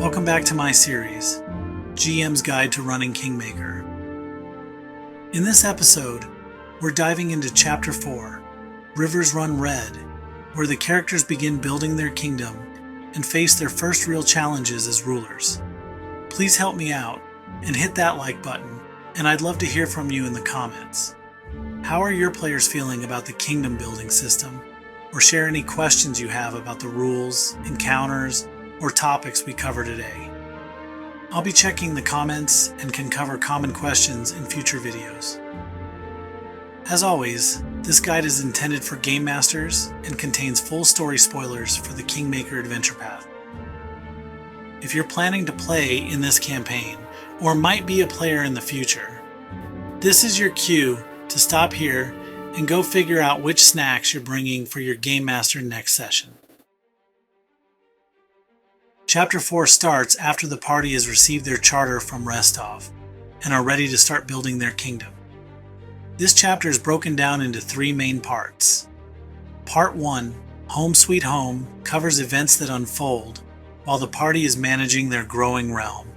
Welcome back to my series, GM's Guide to Running Kingmaker. In this episode, we're diving into Chapter 4, Rivers Run Red, where the characters begin building their kingdom and face their first real challenges as rulers. Please help me out and hit that like button, and I'd love to hear from you in the comments. How are your players feeling about the kingdom building system? Or share any questions you have about the rules, encounters, or topics we cover today. I'll be checking the comments and can cover common questions in future videos. As always, this guide is intended for game masters and contains full story spoilers for the Kingmaker adventure path. If you're planning to play in this campaign, or might be a player in the future, this is your cue to stop here and go figure out which snacks you're bringing for your Game Master next session. Chapter 4 starts after the party has received their charter from Restov and are ready to start building their kingdom. This chapter is broken down into 3 main parts. Part 1, Home Sweet Home, covers events that unfold while the party is managing their growing realm,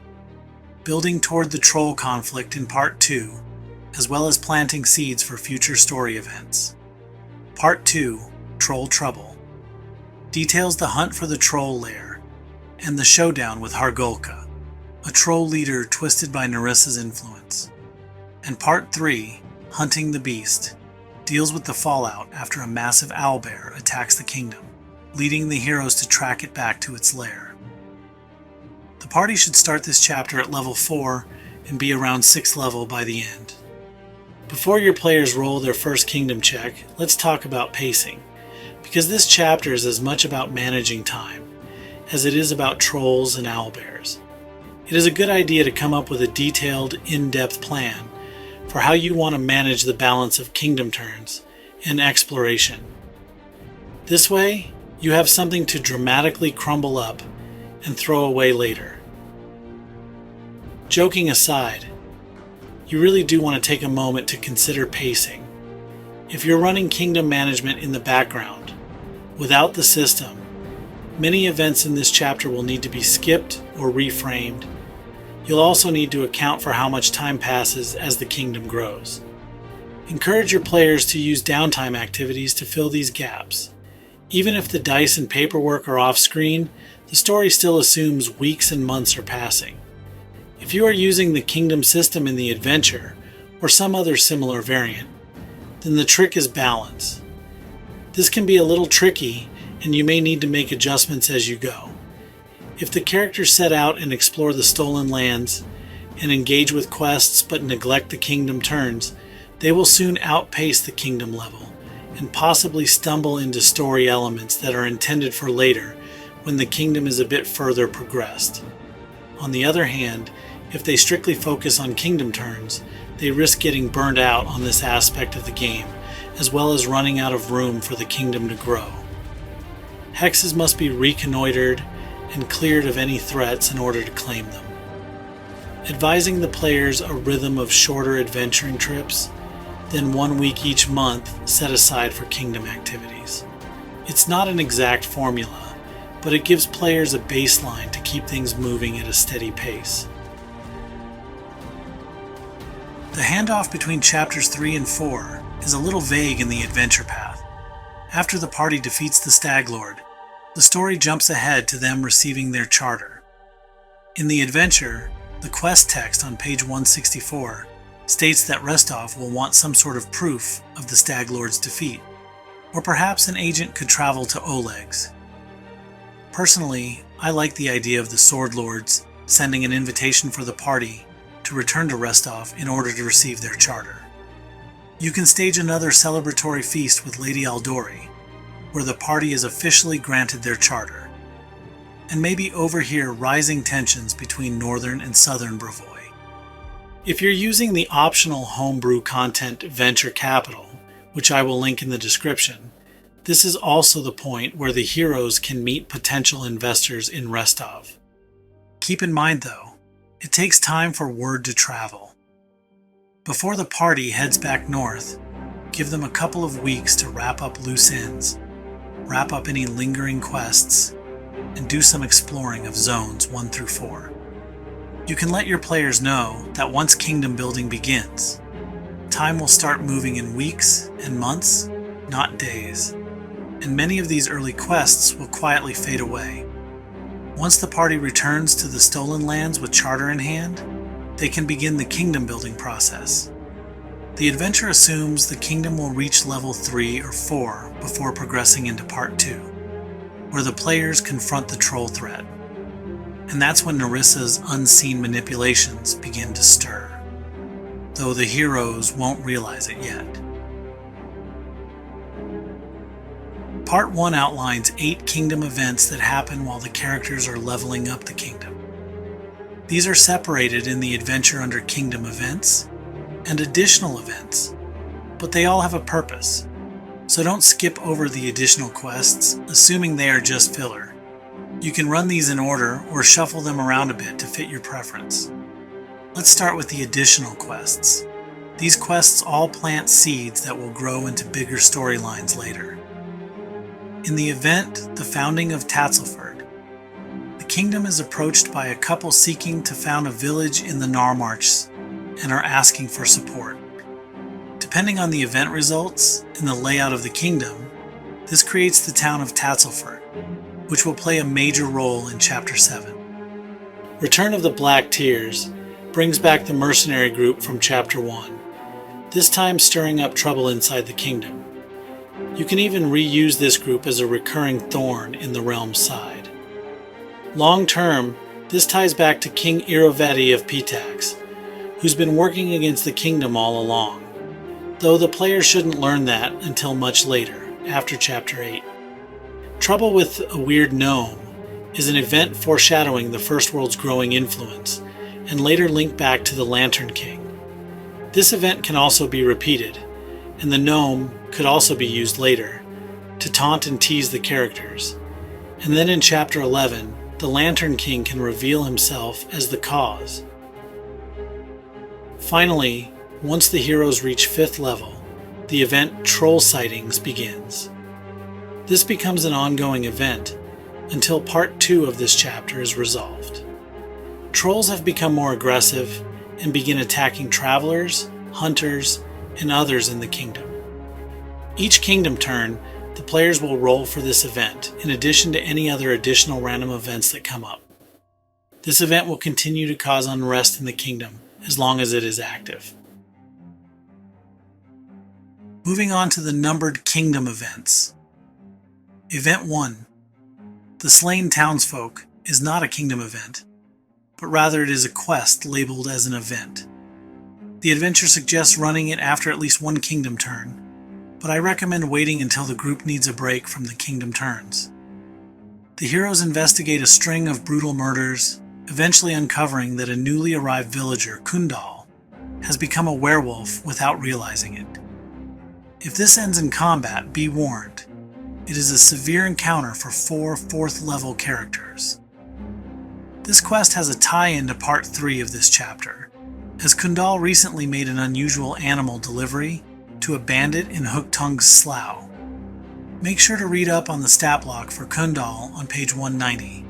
building toward the troll conflict in Part 2, as well as planting seeds for future story events. Part 2, Troll Trouble, details the hunt for the troll lair and the showdown with Hargulka, a troll leader twisted by Nerissa's influence. And Part 3, Hunting the Beast, deals with the fallout after a massive owlbear attacks the kingdom, leading the heroes to track it back to its lair. The party should start this chapter at level 4 and be around 6th level by the end. Before your players roll their first kingdom check, let's talk about pacing, because this chapter is as much about managing time as it is about trolls and owlbears. It is a good idea to come up with a detailed, in-depth plan for how you want to manage the balance of kingdom turns and exploration. This way, you have something to dramatically crumble up and throw away later. Joking aside, you really do want to take a moment to consider pacing. If you're running kingdom management in the background, without the system, many events in this chapter will need to be skipped or reframed. You'll also need to account for how much time passes as the kingdom grows. Encourage your players to use downtime activities to fill these gaps. Even if the dice and paperwork are off screen, the story still assumes weeks and months are passing. If you are using the kingdom system in the adventure, or some other similar variant, then the trick is balance. This can be a little tricky, and you may need to make adjustments as you go. If the characters set out and explore the stolen lands, and engage with quests but neglect the kingdom turns, they will soon outpace the kingdom level, and possibly stumble into story elements that are intended for later, when the kingdom is a bit further progressed. On the other hand, if they strictly focus on kingdom turns, they risk getting burned out on this aspect of the game, as well as running out of room for the kingdom to grow. Hexes must be reconnoitered and cleared of any threats in order to claim them. Advising the players a rhythm of shorter adventuring trips, then 1 week each month set aside for kingdom activities. It's not an exact formula, but it gives players a baseline to keep things moving at a steady pace. The handoff between chapters 3 and 4 is a little vague in the adventure path. After the party defeats the Stag Lord, the story jumps ahead to them receiving their charter. In the adventure, the quest text on page 164 states that Restov will want some sort of proof of the Stag Lord's defeat, or perhaps an agent could travel to Oleg's. Personally, I like the idea of the Sword Lords sending an invitation for the party to return to Restov in order to receive their charter. You can stage another celebratory feast with Lady Aldori, where the party is officially granted their charter, and maybe overhear rising tensions between Northern and Southern Brevoy. If you're using the optional homebrew content Venture Capital, which I will link in the description, this is also the point where the heroes can meet potential investors in Restov. Keep in mind though, it takes time for word to travel. Before the party heads back north, give them a couple of weeks to wrap up loose ends, wrap up any lingering quests, and do some exploring of zones 1 through 4. You can let your players know that once kingdom building begins, time will start moving in weeks and months, not days, and many of these early quests will quietly fade away. Once the party returns to the stolen lands with charter in hand, they can begin the kingdom building process. The adventure assumes the kingdom will reach level 3 or 4 before progressing into Part 2, where the players confront the troll threat. And that's when Nerissa's unseen manipulations begin to stir, though the heroes won't realize it yet. Part 1 outlines 8 kingdom events that happen while the characters are leveling up the kingdom. These are separated in the adventure under kingdom events and additional events, but they all have a purpose, so don't skip over the additional quests, assuming they are just filler. You can run these in order or shuffle them around a bit to fit your preference. Let's start with the additional quests. These quests all plant seeds that will grow into bigger storylines later. In the event, The Founding of Tatzlford, the kingdom is approached by a couple seeking to found a village in the Narmarchs and are asking for support. Depending on the event results and the layout of the kingdom, this creates the town of Tatzlford, which will play a major role in Chapter 7. Return of the Black Tears brings back the mercenary group from Chapter 1, this time stirring up trouble inside the kingdom. You can even reuse this group as a recurring thorn in the realm's side. Long term, this ties back to King Iroveti of Pitax, who's been working against the kingdom all along, though the player shouldn't learn that until much later, after Chapter 8. Trouble with a Weird Gnome is an event foreshadowing the First World's growing influence, and later linked back to the Lantern King. This event can also be repeated, and the gnome could also be used later, to taunt and tease the characters. And then in Chapter 11, the Lantern King can reveal himself as the cause. Finally, once the heroes reach 5th level, the event Troll Sightings begins. This becomes an ongoing event until Part 2 of this chapter is resolved. Trolls have become more aggressive and begin attacking travelers, hunters, and others in the kingdom. Each kingdom turn, the players will roll for this event, in addition to any other additional random events that come up. This event will continue to cause unrest in the kingdom as long as it is active. Moving on to the numbered kingdom events. Event 1. The Slain Townsfolk is not a kingdom event, but rather it is a quest labeled as an event. The adventure suggests running it after at least one kingdom turn, but I recommend waiting until the group needs a break from the kingdom turns. The heroes investigate a string of brutal murders, eventually uncovering that a newly arrived villager, Kundal, has become a werewolf without realizing it. If this ends in combat, be warned. It is a severe encounter for 4 4th level characters. This quest has a tie-in to Part 3 of this chapter, as Kundal recently made an unusual animal delivery to a bandit in Hooktongue's slough. Make sure to read up on the stat block for Kundal on page 190,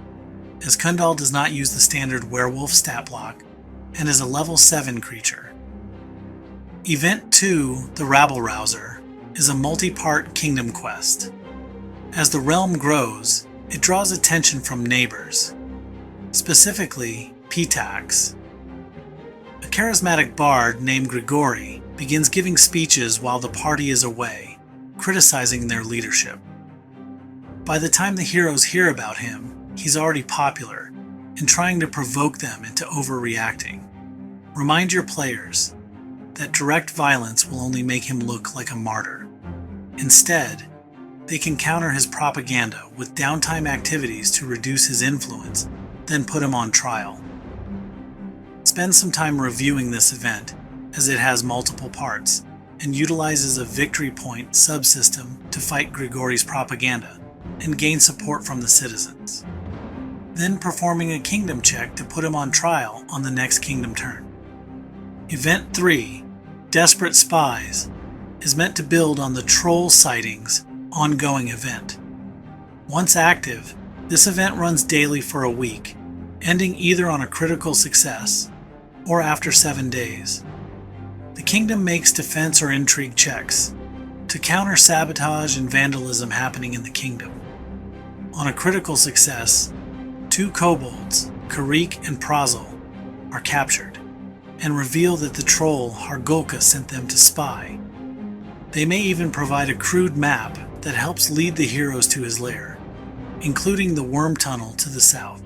as Kundal does not use the standard werewolf stat block and is a level 7 creature. Event 2, the Rabble-Rouser, is a multi-part kingdom quest. As the realm grows, it draws attention from neighbors, specifically Pitax. A charismatic bard named Grigori begins giving speeches while the party is away, criticizing their leadership. By the time the heroes hear about him, he's already popular and trying to provoke them into overreacting. Remind your players that direct violence will only make him look like a martyr. Instead, they can counter his propaganda with downtime activities to reduce his influence, then put him on trial. Spend some time reviewing this event, as it has multiple parts, and utilizes a victory point subsystem to fight Grigori's propaganda and gain support from the citizens. Then performing a kingdom check to put him on trial on the next kingdom turn. Event 3, Desperate Spies, is meant to build on the Troll Sightings ongoing event. Once active, This event runs daily for a week, ending either on a critical success or after 7 days. The kingdom makes defense or intrigue checks to counter sabotage and vandalism happening in the kingdom. On a critical success, 2 kobolds, Karik and Prazel, are captured and reveal that the troll Hargulka sent them to spy. They may even provide a crude map that helps lead the heroes to his lair, including the worm tunnel to the south.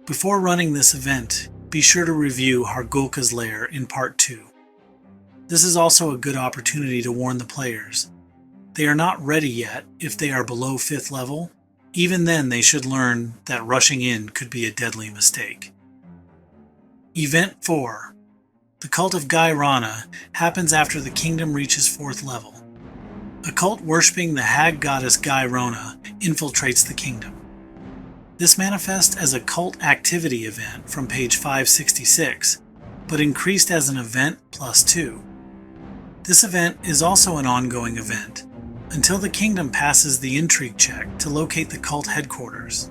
Before running this event, be sure to review Hargulka's lair in Part 2. This is also a good opportunity to warn the players. They are not ready yet if they are below 5th level. Even then, they should learn that rushing in could be a deadly mistake. Event 4. The Cult of Gyronna happens after the kingdom reaches 4th level. A cult worshipping the hag goddess Gyronna infiltrates the kingdom. This manifests as a cult activity event from page 566, but increased as an event +2. This event is also an ongoing event until the kingdom passes the intrigue check to locate the cult headquarters.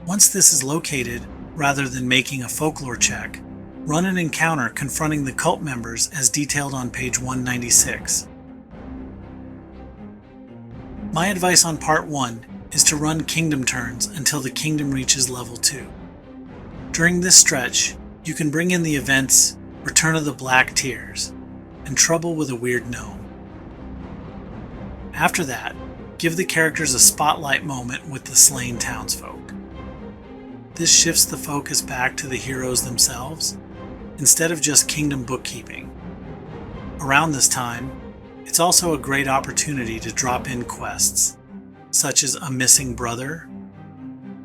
Once this is located, rather than making a folklore check, run an encounter confronting the cult members as detailed on page 196. My advice on Part 1 is to run kingdom turns until the kingdom reaches level 2. During this stretch, you can bring in the events Return of the Black Tears and Trouble with a Weird Gnome. After that, give the characters a spotlight moment with the Slain Townsfolk. This shifts the focus back to the heroes themselves, instead of just kingdom bookkeeping. Around this time, it's also a great opportunity to drop in quests, such as a missing brother,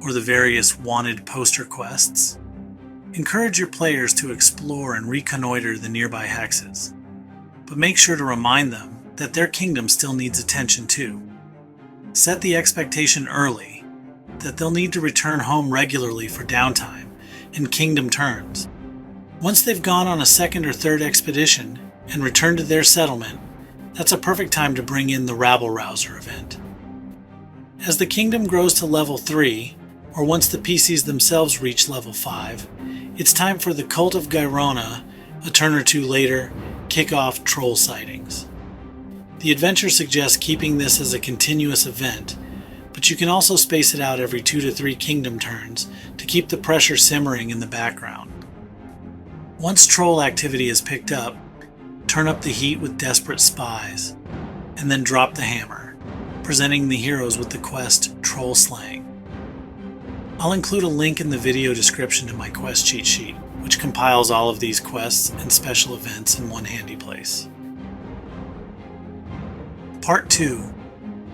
or the various wanted poster quests. Encourage your players to explore and reconnoiter the nearby hexes, but make sure to remind them that their kingdom still needs attention too. Set the expectation early that they'll need to return home regularly for downtime and kingdom turns. Once they've gone on a 2nd or 3rd expedition and returned to their settlement, that's a perfect time to bring in the Rabble-Rouser event. As the kingdom grows to level 3, or once the PCs themselves reach level 5, it's time for the Cult of Gyronna, a turn or two later, kick off troll sightings. The adventure suggests keeping this as a continuous event, but you can also space it out every 2 to 3 kingdom turns to keep the pressure simmering in the background. Once troll activity is picked up, turn up the heat with desperate spies, and then drop the hammer, presenting the heroes with the quest Troll Slaying. I'll include a link in the video description to my quest cheat sheet, which compiles all of these quests and special events in one handy place. Part 2,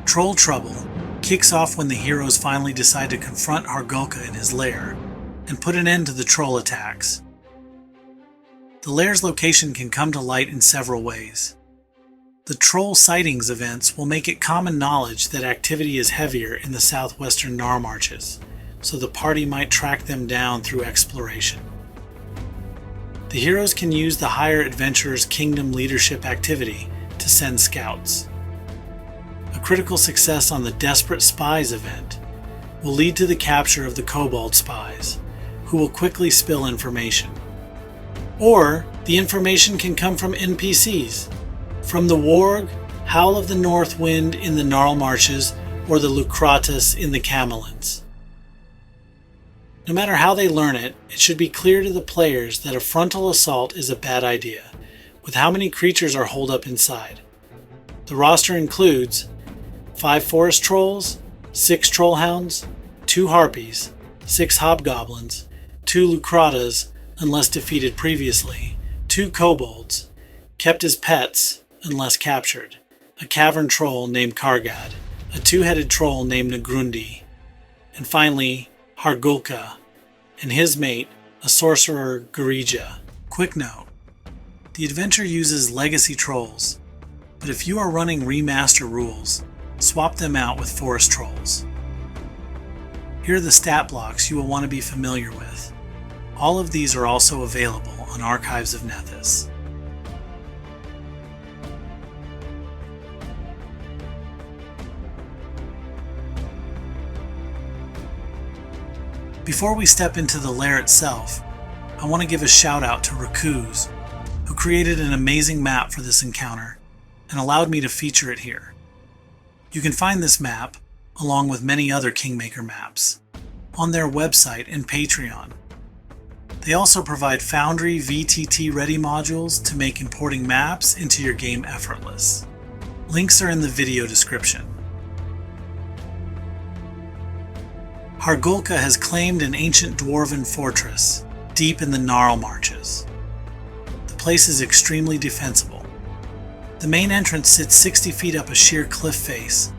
Troll Trouble, kicks off when the heroes finally decide to confront Hargulka in his lair and put an end to the troll attacks. The lair's location can come to light in several ways. The Troll Sightings events will make it common knowledge that activity is heavier in the southwestern Gnarmarches, so the party might track them down through exploration. The heroes can use the higher adventurer's kingdom leadership activity to send scouts. A critical success on the Desperate Spies event will lead to the capture of the Kobold Spies, who will quickly spill information. Or the information can come from NPCs, from the Warg, Howl of the North Wind in the Gnarmarches, or the Leucrotta in the Camelins. No matter how they learn it, it should be clear to the players that a frontal assault is a bad idea, with how many creatures are holed up inside. The roster includes 5 forest trolls, 6 trollhounds, 2 harpies, 6 hobgoblins, 2 Leucrottas, unless defeated previously, 2 kobolds, kept as pets, unless captured, a cavern troll named Kargad, a 2-headed troll named Negrundi, and finally, Hargulka, and his mate, a sorcerer Garija. Quick note, the adventure uses legacy trolls, but if you are running remaster rules, swap them out with forest trolls. Here are the stat blocks you will want to be familiar with. All of these are also available on Archives of Nethys. Before we step into the lair itself, I want to give a shout out to Racooze, who created an amazing map for this encounter and allowed me to feature it here. You can find this map, along with many other Kingmaker maps, on their website and Patreon. They also provide Foundry VTT Ready modules to make importing maps into your game effortless. Links are in the video description. Hargulka has claimed an ancient dwarven fortress deep in the Gnarl Marches. The place is extremely defensible. The main entrance sits 60 feet up a sheer cliff face,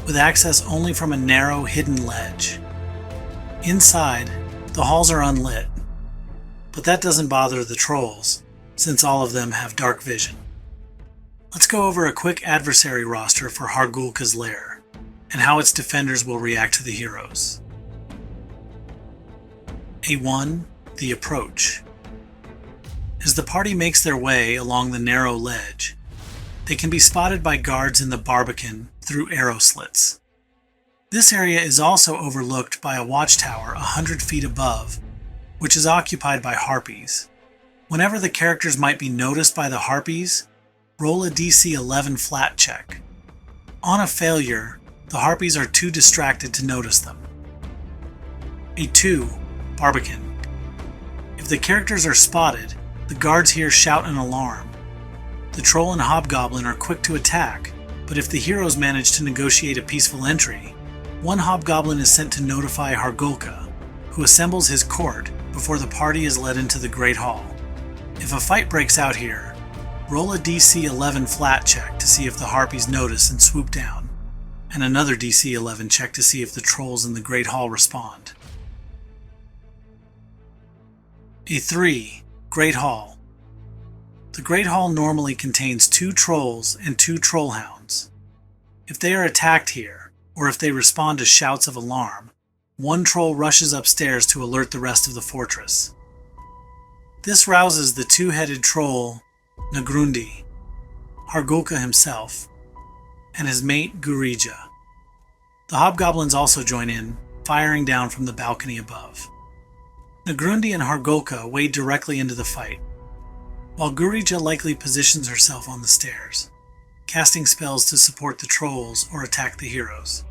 with access only from a narrow, hidden ledge. Inside, the halls are unlit, but that doesn't bother the trolls, since all of them have dark vision. Let's go over a quick adversary roster for Hargulka's lair, and how its defenders will react to the heroes. A1. The approach. As the party makes their way along the narrow ledge, they can be spotted by guards in the Barbican through arrow slits. This area is also overlooked by a watchtower 100 feet above, which is occupied by harpies. Whenever the characters might be noticed by the harpies, roll a DC 11 flat check. On a failure, the harpies are too distracted to notice them. A2. Barbican. If the characters are spotted, the guards here shout an alarm. The troll and hobgoblin are quick to attack, but if the heroes manage to negotiate a peaceful entry, one hobgoblin is sent to notify Hargulka, who assembles his court before the party is led into the Great Hall. If a fight breaks out here, roll a DC 11 flat check to see if the harpies notice and swoop down, and another DC 11 check to see if the trolls in the Great Hall respond. A3. Great Hall. The Great Hall normally contains 2 trolls and 2 trollhounds. If they are attacked here, or if they respond to shouts of alarm, one troll rushes upstairs to alert the rest of the fortress. This rouses the 2-headed troll Ngrundi, Hargulka himself, and his mate Gurija. The hobgoblins also join in, firing down from the balcony above. Ngrundi and Hargulka wade directly into the fight, while Gurija likely positions herself on the stairs, casting spells to support the trolls or attack the heroes.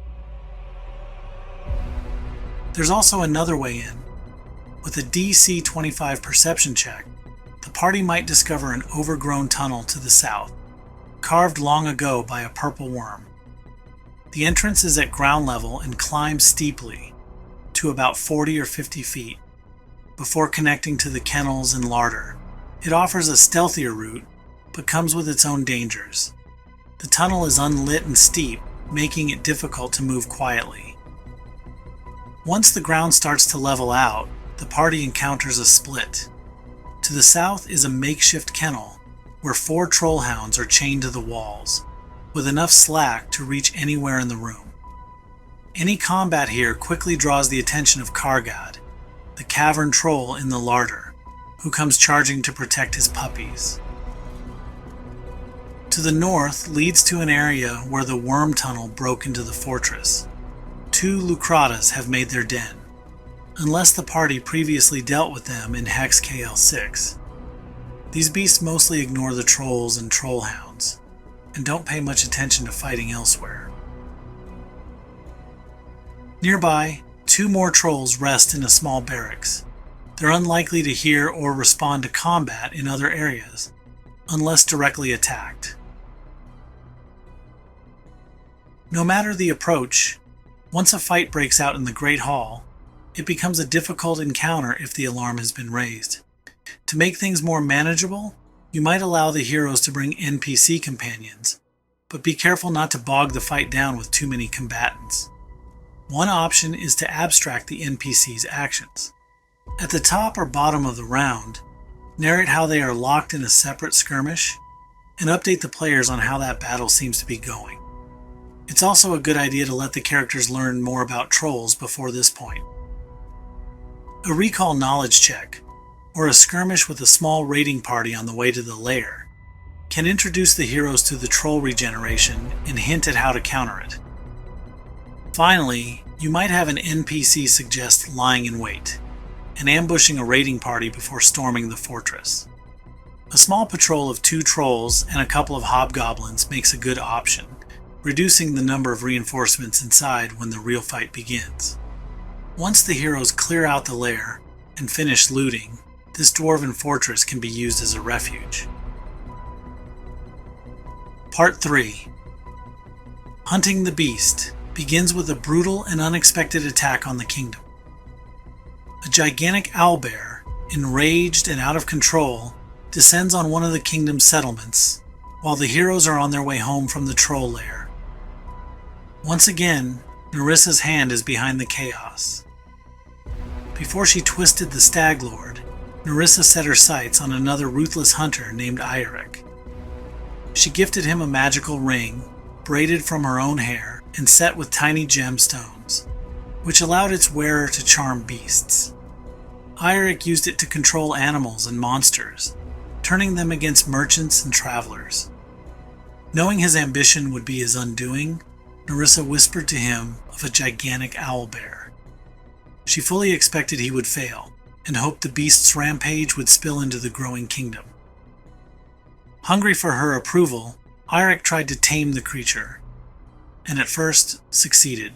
There's also another way in. With a DC 25 perception check, the party might discover an overgrown tunnel to the south, carved long ago by a purple worm. The entrance is at ground level and climbs steeply to about 40 or 50 feet, before connecting to the kennels and larder. It offers a stealthier route, but comes with its own dangers. The tunnel is unlit and steep, making it difficult to move quietly. Once the ground starts to level out, the party encounters a split. To the south is a makeshift kennel, where 4 trollhounds are chained to the walls, with enough slack to reach anywhere in the room. Any combat here quickly draws the attention of Kargad, the cavern troll in the larder, who comes charging to protect his puppies. To the north leads to an area where the worm tunnel broke into the fortress. 2 Leucrottas have made their den, unless the party previously dealt with them in Hex KL6. These beasts mostly ignore the trolls and trollhounds, and don't pay much attention to fighting elsewhere. Nearby, 2 more trolls rest in a small barracks. They're unlikely to hear or respond to combat in other areas, unless directly attacked. No matter the approach, once a fight breaks out in the Great Hall, it becomes a difficult encounter if the alarm has been raised. To make things more manageable, you might allow the heroes to bring NPC companions, but be careful not to bog the fight down with too many combatants. One option is to abstract the NPC's actions. At the top or bottom of the round, narrate how they are locked in a separate skirmish, and update the players on how that battle seems to be going. It's also a good idea to let the characters learn more about trolls before this point. A recall knowledge check, or a skirmish with a small raiding party on the way to the lair, can introduce the heroes to the troll regeneration and hint at how to counter it. Finally, you might have an NPC suggest lying in wait and ambushing a raiding party before storming the fortress. A small patrol of 2 trolls and a couple of hobgoblins makes a good option, reducing the number of reinforcements inside when the real fight begins. Once the heroes clear out the lair and finish looting, this dwarven fortress can be used as a refuge. Part 3. Hunting the Beast begins with a brutal and unexpected attack on the kingdom. A gigantic owlbear, enraged and out of control, descends on one of the kingdom's settlements, while the heroes are on their way home from the troll lair. Once again, Nerissa's hand is behind the chaos. Before she twisted the Stag Lord, Nerissa set her sights on another ruthless hunter named Ioric. She gifted him a magical ring, braided from her own hair and set with tiny gemstones, which allowed its wearer to charm beasts. Ioric used it to control animals and monsters, turning them against merchants and travelers. Knowing his ambition would be his undoing, Nerissa whispered to him of a gigantic owlbear. She fully expected he would fail, and hoped the beast's rampage would spill into the growing kingdom. Hungry for her approval, Ioric tried to tame the creature, and at first succeeded.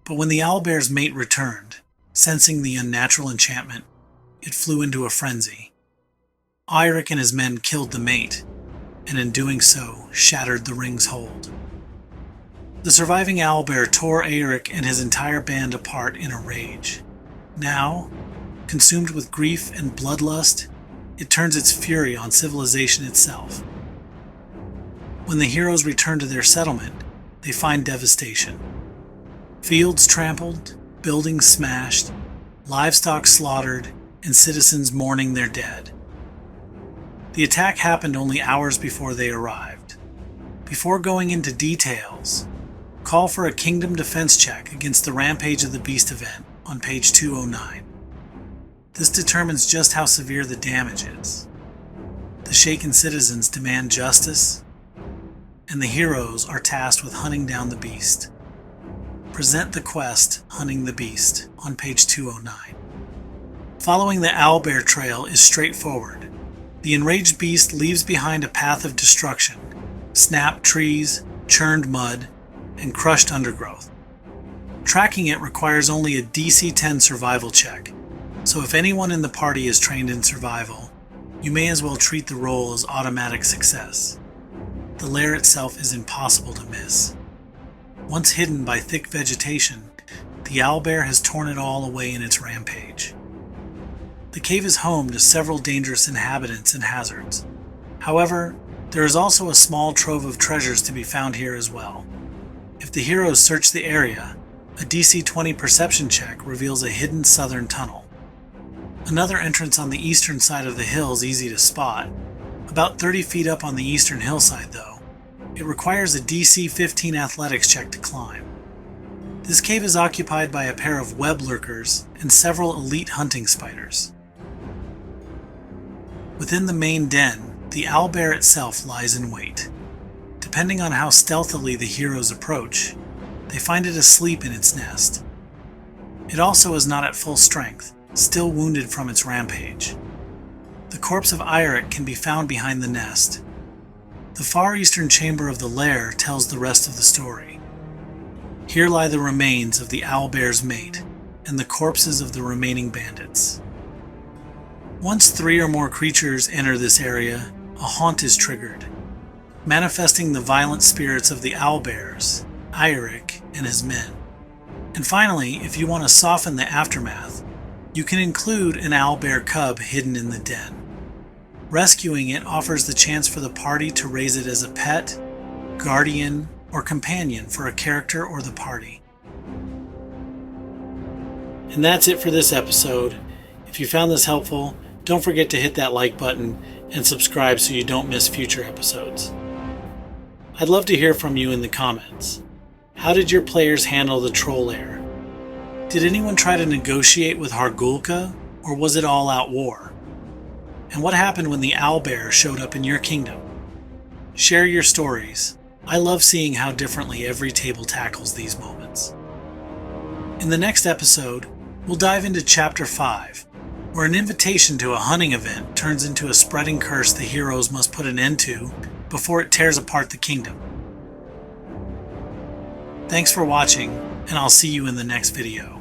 But when the owlbear's mate returned, sensing the unnatural enchantment, it flew into a frenzy. Ioric and his men killed the mate, and in doing so, shattered the ring's hold. The surviving owlbear tore Ioric and his entire band apart in a rage. Now, consumed with grief and bloodlust, it turns its fury on civilization itself. When the heroes return to their settlement, they find devastation. Fields trampled, buildings smashed, livestock slaughtered, and citizens mourning their dead. The attack happened only hours before they arrived. Before going into details, call for a kingdom defense check against the Rampage of the Beast event on page 209. This determines just how severe the damage is. The shaken citizens demand justice, and the heroes are tasked with hunting down the beast. Present the quest, Hunting the Beast, on page 209. Following the owlbear trail is straightforward. The enraged beast leaves behind a path of destruction, snapped trees, churned mud, and crushed undergrowth. Tracking it requires only a DC 10 survival check, so if anyone in the party is trained in survival, you may as well treat the roll as automatic success. The lair itself is impossible to miss. Once hidden by thick vegetation, the owlbear has torn it all away in its rampage. The cave is home to several dangerous inhabitants and hazards. However, there is also a small trove of treasures to be found here as well. If the heroes search the area, a DC 20 perception check reveals a hidden southern tunnel. Another entrance on the eastern side of the hill is easy to spot. About 30 feet up on the eastern hillside, though, it requires a DC 15 athletics check to climb. This cave is occupied by a pair of web lurkers and several elite hunting spiders. Within the main den, the owlbear itself lies in wait. Depending on how stealthily the heroes approach, they find it asleep in its nest. It also is not at full strength, still wounded from its rampage. The corpse of Ioric can be found behind the nest. The far eastern chamber of the lair tells the rest of the story. Here lie the remains of the owlbear's mate and the corpses of the remaining bandits. Once 3 or more creatures enter this area, a haunt is triggered, manifesting the violent spirits of the owlbears, Ioric, and his men. And finally, if you want to soften the aftermath, you can include an owlbear cub hidden in the den. Rescuing it offers the chance for the party to raise it as a pet, guardian, or companion for a character or the party. And that's it for this episode. If you found this helpful, don't forget to hit that like button and subscribe so you don't miss future episodes. I'd love to hear from you in the comments. How did your players handle the troll lair? Did anyone try to negotiate with Hargulka, or was it all-out war? And what happened when the owlbear showed up in your kingdom? Share your stories. I love seeing how differently every table tackles these moments. In the next episode, we'll dive into Chapter 5, where an invitation to a hunting event turns into a spreading curse the heroes must put an end to before it tears apart the kingdom. Thanks for watching, and I'll see you in the next video.